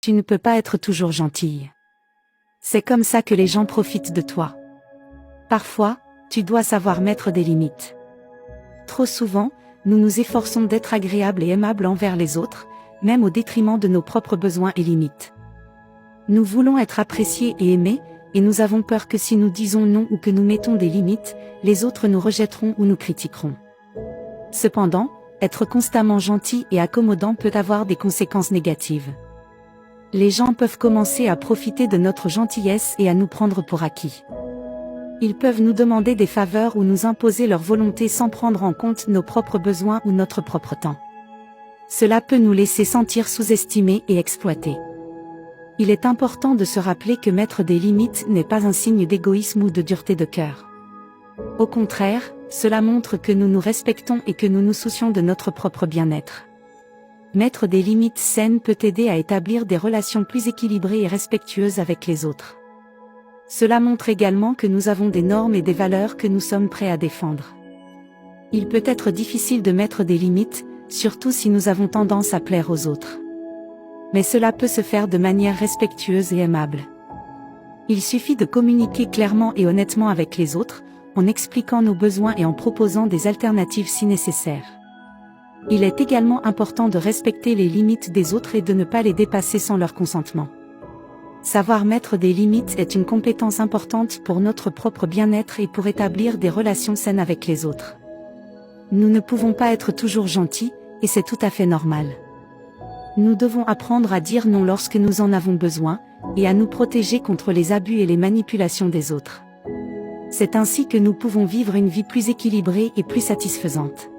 Tu ne peux pas être toujours gentille. C'est comme ça que les gens profitent de toi. Parfois, tu dois savoir mettre des limites. Trop souvent, nous nous efforçons d'être agréables et aimables envers les autres, même au détriment de nos propres besoins et limites. Nous voulons être appréciés et aimés, et nous avons peur que si nous disons non ou que nous mettons des limites, les autres nous rejetteront ou nous critiqueront. Cependant, être constamment gentil et accommodant peut avoir des conséquences négatives. Les gens peuvent commencer à profiter de notre gentillesse et à nous prendre pour acquis. Ils peuvent nous demander des faveurs ou nous imposer leur volonté sans prendre en compte nos propres besoins ou notre propre temps. Cela peut nous laisser sentir sous-estimés et exploités. Il est important de se rappeler que mettre des limites n'est pas un signe d'égoïsme ou de dureté de cœur. Au contraire, cela montre que nous nous respectons et que nous nous soucions de notre propre bien-être. Mettre des limites saines peut aider à établir des relations plus équilibrées et respectueuses avec les autres. Cela montre également que nous avons des normes et des valeurs que nous sommes prêts à défendre. Il peut être difficile de mettre des limites, surtout si nous avons tendance à plaire aux autres. Mais cela peut se faire de manière respectueuse et aimable. Il suffit de communiquer clairement et honnêtement avec les autres, en expliquant nos besoins et en proposant des alternatives si nécessaire. Il est également important de respecter les limites des autres et de ne pas les dépasser sans leur consentement. Savoir mettre des limites est une compétence importante pour notre propre bien-être et pour établir des relations saines avec les autres. Nous ne pouvons pas être toujours gentils, et c'est tout à fait normal. Nous devons apprendre à dire non lorsque nous en avons besoin, et à nous protéger contre les abus et les manipulations des autres. C'est ainsi que nous pouvons vivre une vie plus équilibrée et plus satisfaisante.